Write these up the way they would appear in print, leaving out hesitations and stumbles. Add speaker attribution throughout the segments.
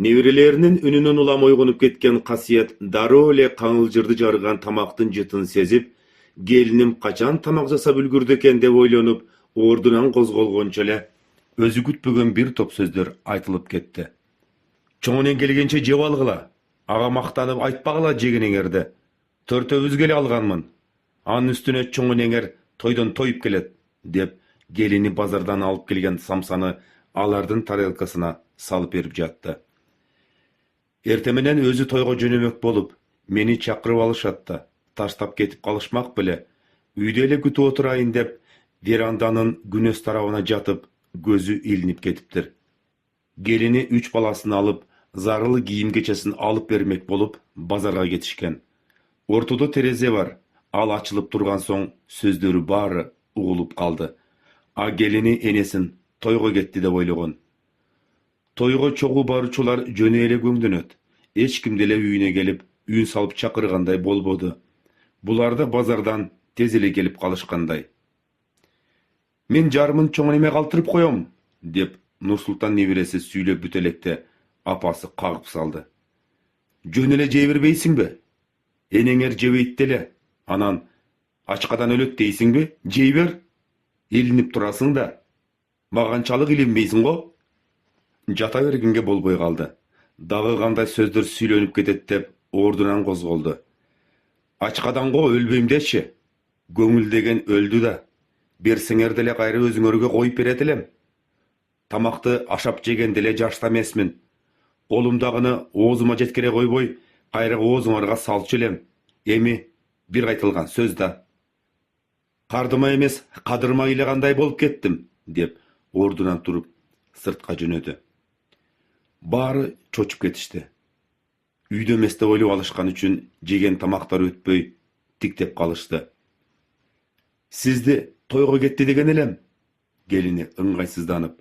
Speaker 1: Неврелерinin үнүнөн улам ойгонуп кеткен Касиет дароо эле каңылжырды жарган тамактын жытын сезип, келиним качан тамак жасап үлгүрдү экен деп ойлонуп, ордунан козголгончо эле өзү күтпөгөн бир топ сөздөр айтылып кетти. Чоңунен келгенче жеп алгыла, ага мактанып айтпагыла жегенеңерди. Төртөөбүз келе алганмын. Анын үстүнө чоңунеңер тойдон тоюп келет, деп келини базардан алып келген самсаны алардын тарелкасына салып берип жатты. Эрте менен өзү тойго жөнөмөк болуп, мени чакырып алышат да, таштап кетип калышмак беле. Үйдө эле күтүп отурайын деп, веранданын күнөс тарабына жатып, көзү илинип кетиптир. Келини 3 баласын алып, зарыл кийим кечесин алып бермек болуп, базарга кетишкен. Ортодо терезе бар, ал ачылып турган соң сөздөрү баары угулуп калды. А келини энесин тойго кетти деп ойлогон. Тойго чогуу баруучулар жөнө эле көңдөнөт. Эч ким деле үйүнө келип, үн салып чакыргандай болбоду. Булар да базардан тез эле келип калышкандай. Мен жарымын чоң неме калтырып коем, деп Нурсултан небереси сүйлөп бүтө электе апасы кагып салды. Жөн эле жей бербейсиңби? Энеңер жебейт деле. Анан ачкадан өлөт дейсиңби? Жей бер. Илинип турасың да. Маганчалык илинбейсиң го? Жата бергенге болбой калды. Дагы кандай сөздөр сүйлөнүп кетет деп ордунан козголду. Ачкадан го өлбөйм дечи. Көңүл деген өлдү да. Берсеңер деле кайра өзүңөргө коюп берет элем. Тамакты ашап жеген деле жашта эмесмин. Колумдагыны оозума жеткире койбой, кайра оозуңарга салчу элем. Эми бир айтылган сөз да. Кардыма эмес, кадырма ыйлагандай болуп кеттим, деп ордунан туруп сыртка жөнөдү. Баары чочуп кетишти. Үйдө эмес деп ойлоп алышкан үчүн жеген тамактары өтпөй тиктеп калышты. Сизди тойго кетти деген элем, келини ыңгайсызданып.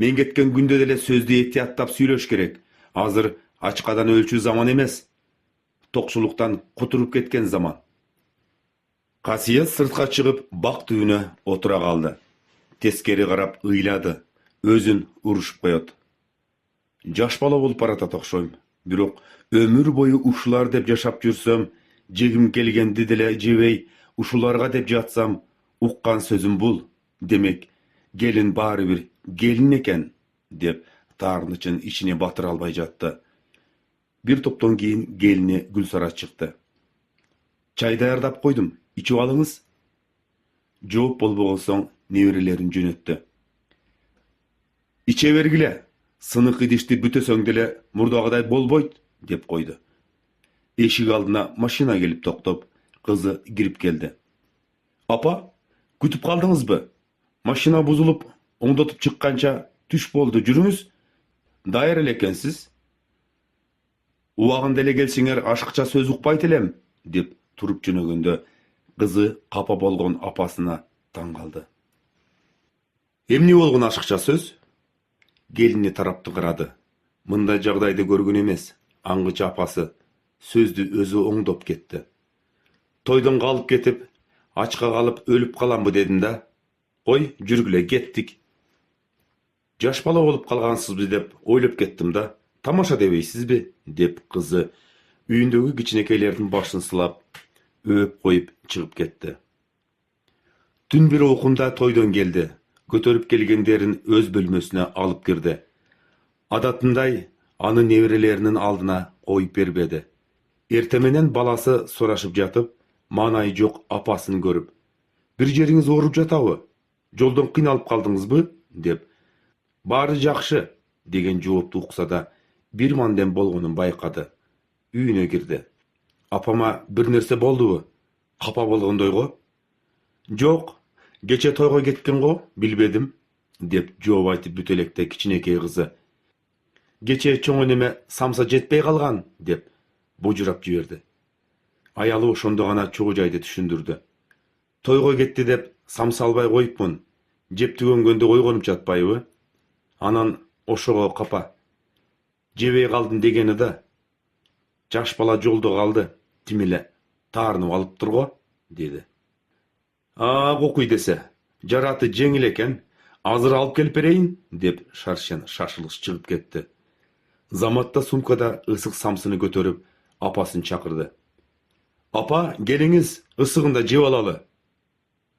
Speaker 1: Мен кеткен күндө деле сөздү этияттап сүйлөш керек. Азыр ачкадан өлчү заман эмес. Токчулуктан кутуруп кеткен заман. Касиет сыртка чыгып бак түбүнө отура калды. Тескери карап ыйлады. Өзүн урушуп коет. Жаш бала болуп баратат окшойм. Бирок өмүр бою ушулар деп жашап жүрсөм, жегим келгенди деле жебей, ушуларга деп жатсам, уккан сөзүм бул. Демек, келин баары бир келин экен, деп таарынычын ичине батыра албай жатты. Бир топтон кийин келини Гүлсара чыкты. Чай даярдап койдум, ичип алыңыз. Жооп болбогон соң неберелерин жөнөттү. Иче бергиле, сынык идишти бүтөсөң деле мурдагыдай болбойт, деп койду. Эшик алдына машина келип токтоп, кызы кирип келди. Апа, күтүп калдыңызбы? Машина бузулуп, оңдотуп чыкканча түш болду, жүрүңүз. Даяр эле экенсиз. Убагында эле келсеңер ашыкча сөз укпайт элем, деп туруп жөнөгөндө, кызы капа болгон апасына таң калды. Эмне болгон ашыкча сөз? Келини тарапты карады. Мындай жагдайды көргөн эмес. Аңгыча апасы сөздү өзү оңдоп кетти. Тойдон калып кетип, ачка калып өлүп каламбы дедим да. Кой, жүргүлө, кеттик. Жаш бала болуп калгансызбы деп ойлоп кеттим да. Тамаша дебейсизби? Деп кызы үйүндөгү кичинекейлердин башын сылап, өөп коюп чыгып кетти. Түн бир окунда тойдон келди. Көтөрүп келгендерин өз бөлмөсүнө алып кирди. Адатындай, аны неберелеринин алдына коюп бербеди. Эрте менен баласы сурашып жатып, маанайы жок апасын көрүп, бир жериңиз ооруп жатабы? Жолдон кыйналып калдыңызбы? Деп. Баары жакшы, деген жоопту укса да, бир мандем болгонун байкады. Үйүнө кирди. Апама бир нерсе болдубу? Капа болгондой го? Жок, кече тойго кеткен го, билбедим, деп жооп айтып бүтө электе кичинекей кызы. Кече чоң энеме самса жетпей калган, деп божурап жиберди. Аялы ошондо гана чогуу жайды түшүндүрдү. Тойго кетти деп самса албай коюпмун. Жеп түгөнгөндө ойгонуп жатпайбы? Анан ошого капа. Жебей калдым дегени да. Жаш бала жолдо калды, тим эле таарынып алыптыр го, деди. Окуй десе, жараты жеңил экен, азыр алып келип берейин, деп Шаршен шашылыш чыгып кетти. Заматта сумкада ысык самсыны көтөрүп, апасын чакырды. Апа, келиңиз, ысыгында жеп алалы.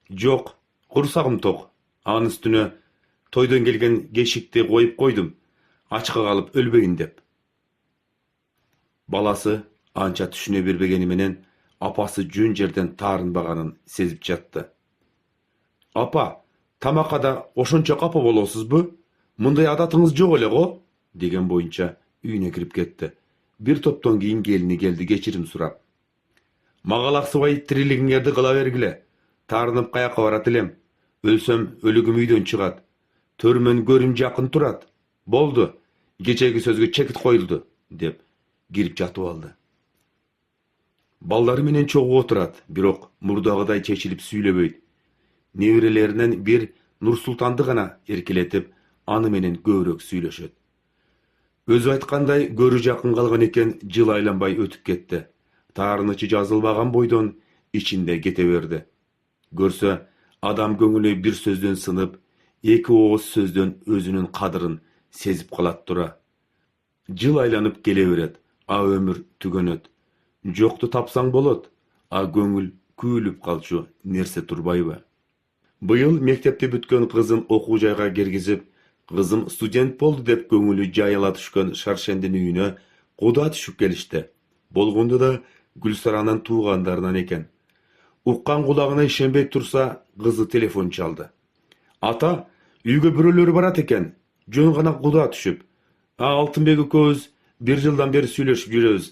Speaker 1: Жок, курсагым ток. Анын үстүнө тойдон келген кешикти коюп койдум. Ачка калып өлбөйүн деп. Баласы анча түшүнө бербегени менен апасы жөн жерден таарынбаганын сезип жатты. Апа, тамакада ошончо капа болосузбу? Мындай адатыңыз жок эле го? Деген боюнча үйүнө кирип кетти. Бир топтон кийин келини келди кечирим сурап. Мага лаксыбай тирилигиңерди кыла бергиле. Таарынып каяка барат элем. Өлсөм өлүгүм үйдөн чыгат. Төрмөн көрүм жакын турат. Болду. Кечеги сөзгө чекит коюлду, деп кирип жатып алды. Балдары менен чогуу отурат, бирок мурдагыдай чечилип сүйлөбөйт. Неберелеринен бир Нурсултанды гана эркелетип, аны менен көбүрөөк сүйлөшөт. Өзү айткандай, көрү жакын калган экен, жыл айланбай өтүп кетти. Таарынычы жазылбаган бойдон ичинде кете берди. Көрсө, адам көңүлү бир сөздөн сынып, эки ооз сөздөн өзүнүн кадырын сезип калат тура. Жыл айланып келе берет, а өмүр түгөнөт. Жокту тапсаң болот, а көңүл күйүлүп калчу нерсе турбайбы? Быйыл мектепти бүткөн кызын окуу жайга киргизип, кызым студент болду деп көңүлү жайыла түшкөн Шаршендин үйүнө куда түшүп келишти. Болгондо да Гүлсаранын туугандарынан экен. Уккан кулагына ишенбей турса, кызы телефон чалды. Ата, үйгө бирөөлөр барат экен. Жөн гана куда түшүп. Алтынбек экөөбүз бир жылдан бери сүйлөшүп жүрөбүз.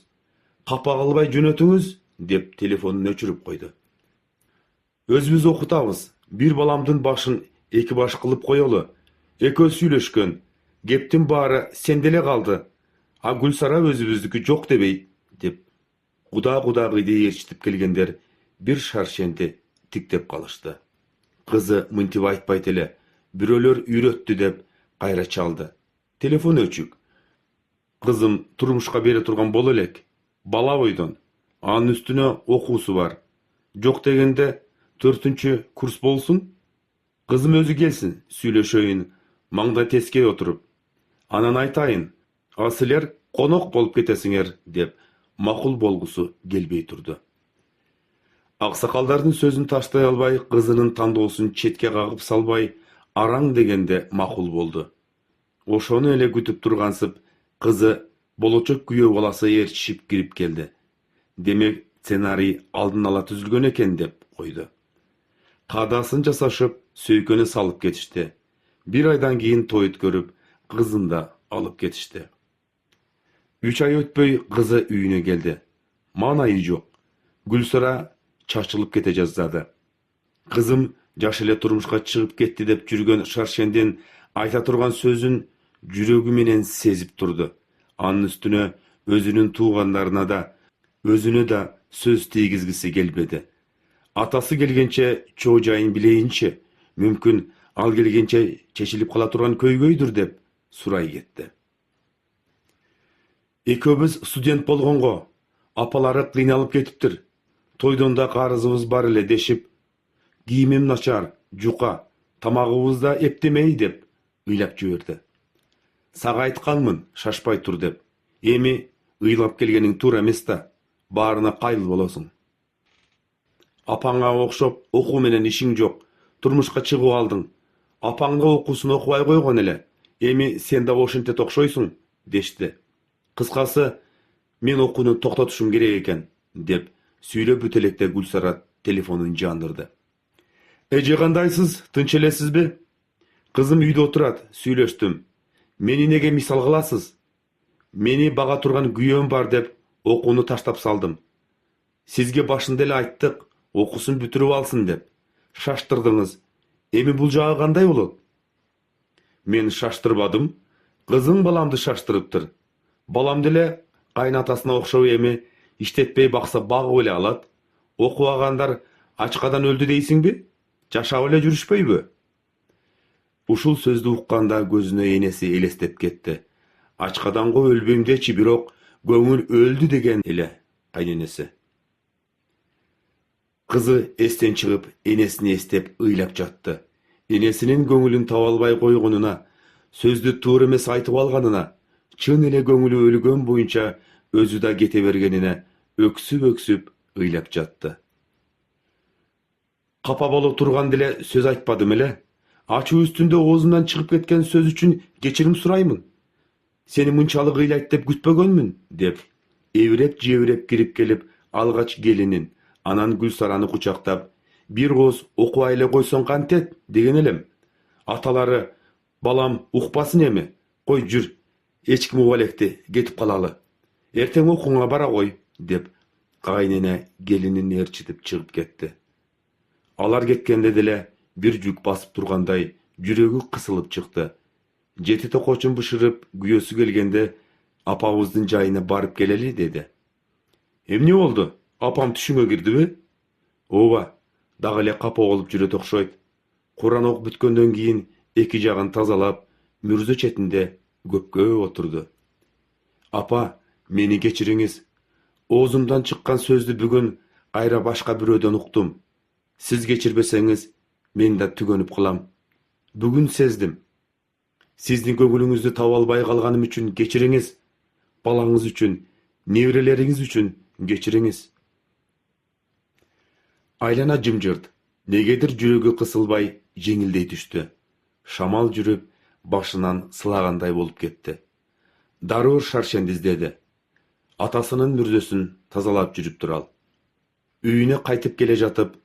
Speaker 1: Капа кылбай жөнөтүңүз, деп телефонун өчүрүп койду. Өзүбүз окутабыз. Бир баламдын башын эки баш кылып коелу. Экөө сүйлөшкөн. Кептин баары сенделе калды. А Гүлсара өзүбүздүкү жок дебейт, деп куда кыйды ээрчитип келгендер бир Шаршенди тиктеп калышты. Кызы мынтип айтпайт эле, бирөөлөр үйрөттү деп кайра чалды. Телефон өчүк. Кызым турмушка бере турган боло элек. Бала бойдон. Анын үстүнө окуусу бар. Жок дегенде 4-чү курс болсун. Кызым өзү келсин, сүйлөшөйүн, маңда тескей отуруп. Анан айтайын, а силер конок болуп кетесиңер, деп макул болгусу келбей турду. Аксакалдардын сөзүн таштай албай, кызынын тандоосун четке кагып салбай, араң дегенде макул болду. Ошону эле күтүп тургансып, кызы болочок күйөө баласы ээрчишип кирип келди. Демек, сценарий алдын ала түзүлгөн экен, деп койду. Каадасын жасашып, сөйкөнү салып кетишти. Бир айдан кийин той өткөрүп, кызын да алып кетишти. 3 ай өтпөй кызы үйүнө келди. Маанайы жок. Гүлсара чачылып кете жаздады. Кызым жаш эле турмушка чыгып кетти деп жүргөн Шаршендин айта турган сөзүн жүрөгү менен сезип турду. Анын үстүнө өзүнүн туугандарына да, өзүнө да сөз тийгизгиси келбеди. Атасы келгенче чоо жайын билейинчи, мүмкүн ал келгенче чечилип кала турган көйгөйдүр, деп сурай кетти. Экөөбүз студент болгонго, апалары кыйналып кетиптир. Тойдон да карызыбыз бар эле дешип, кийимим начар, жука, тамагыбыз да эптемей, деп ыйлап жиберди. Сага айтканмын, шашпай тур деп. Эми ыйлап келгениң туура эмес да, баарына кайыл болосуң. Апаңа окшоп окуу менен ишиң жок, турмушка чыгып алдың. Апаңга окуусун окубай койгон эле. Эми сен да ошентет окшойсуң, дешти. Кыскасы, мен окууну токтотушум керек экен, деп сүйлөп бүт электе Гүлсара телефонун жандырды. Эже кандайсыз, тынч элесизби? Кызым үйдө отурат, сүйлөштүм. Мени неге мисал кыласыз? Мени бага турган күйөөм бар деп окууну таштап салдым. Сизге башында эле айттык, окуусун бүтүрүп алсын деп. Шаштырдыңыз. Эми бул жагы кандай болот? Мен шаштырбадым. Кызым баламды шаштырыптыр. Балам деле кайнатасына окшоп эми иштетпей бакса багып эле алат. Окубагандар ачкадан өлдү дейсиңби? Жашап эле жүрүшпөйбү? Ушул сөздү укканда көзүнө энеси элестеп кетти. Ачкаданго өлбөйм дечи, бирок көңүл өлдү деген эле кайненеси. Kızı esten çıkıp enesini estep ыйлап жатты. Enesinin көңүлүн таба албай койгонуна, сөздү туура эмес айтып алганына, чын эле көңүлү өлгөн боюнча өзү да кете бергенине өксүп ыйлап жатты. Капа болуп турган деле сөз айтпадым эле. Ачуу үстүндө оозумдан чыгып кеткен сөз үчүн кечирим сураймын. Сени мынчалык ыйлайт деп күтпөгөнмүн, деп эбиреп-жебиреп кирип келип, алгач келинин, анан Гүлсараны кучактап, бир кооз окубай эле койсоң кантет деген элем. Аталары, балам укпасын эми, кой жүр, эч ким уга электи, кетип калалы. Эртең окууңа бара кой, деп кайнене келинин ээрчитип чыгып кетти. Алар кеткенде деле бир жүк басып тургандай жүрөгү кысылып чыкты. Жети токочун бышырып күйөөсү келгенде, апабыздын жайына барып келели, деди. Эмне болду? Апам түшүңө кирдиби? Ооба, дагы эле капа болуп жүрөт окшойт. Куран окуп бүткөндөн кийин эки жагын тазалап, мүрзө четинде көпкө отурду. Апа, мени кечириңиз. Оозумдан чыккан сөздү бүгүн кайра башка бирөөдөн уктум. Сиз кечирбесеңиз, мен да түгөнүп калам. Бүгүн сездим. Сиздин көңүлүңүздү таба албай калганым үчүн кечириңиз. Балаңыз үчүн, неберелериңиз үчүн кечириңиз. Айлана жымжырт, негедир жүрөгү кысылбай жеңилдей түштү. Шамал жүрүп, башынан сылагандай болуп кетти. Дароо шаршенди издеди. Атасынын мүрзөсүн тазалап жүрүп турал. Үйүнө кайтып келе жатып,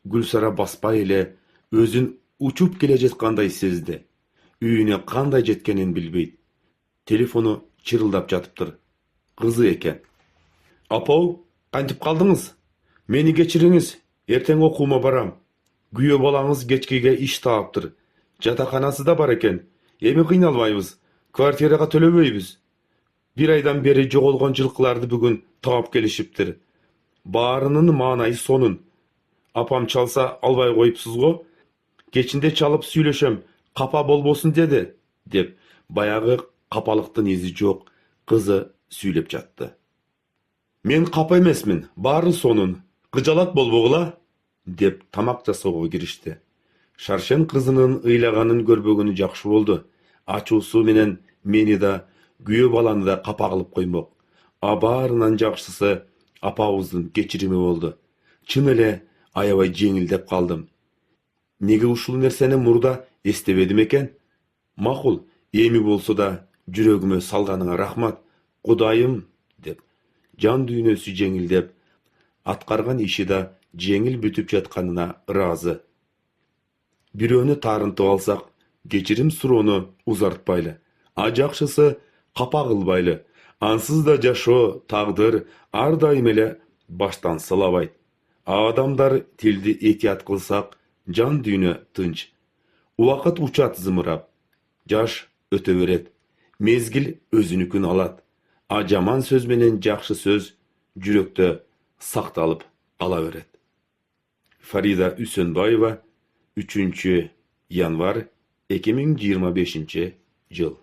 Speaker 1: Гүлсара баспай эле өзүн учуп келе жаткандай сезди. Үйүнө кандай жеткенин билбейт. Телефону чырылдап жатыптыр. Кызы экен. Апау, кантип калдыңыз? Мени кечириңиз. Эртең окуума барам. Күйөө балаңыз кечкиге иш тааптыр. Жатаканасы да бар экен. Эми кыйналбайбыз. Квартирага төлөбөйбүз. Бир айдан бери жоголгон жылкыларды бүгүн таап келишиптир. Баарынын маанайы сонун. Апам чалса албай коюпсуз го. Кечинде чалып сүйлөшөм, капа болбосун деди, деп баягы капалыктын изи жок кызы сүйлөп жатты. Мен капа эмесмин, баары сонун. Кыжалат болбогула, деп тамак жасоого киришти. Шаршен кызынын ыйлаганын көрбөгөнү жакшы болду. Ачуусу менен мени да, күйөө баланы да капа кылып коймок. Баарынан жакшысы апабыздын кечирими болду. Чын эле аябай жеңилдеп калдым. Неге ушул нерсени мурда эстебедим экен? Макул, эми болсо да жүрөгүмө салганыңа рахмат, Кудайым, деп жан дүйнөсү жеңилдеп, аткарган иши да жеңил бүтүп жатканына ыраазы. Бирөөнү таарынтып алсак, кечирим суроону узартпайлы. Жакшысы капа кылбайлы. Ансыз да жашоо, тагдыр ар дайым эле баштан сылабайт. Адамдар тилди этият кылсак, жан дүйнө тынч. Убакыт учат зымырап. Жаш өтө берет. Мезгил өзүнүкүн алат. Жаман сөз менен жакшы сөз жүрөктө сакталып кала берет. Фарида Үсөнбаева, 3 январь 2025 жыл.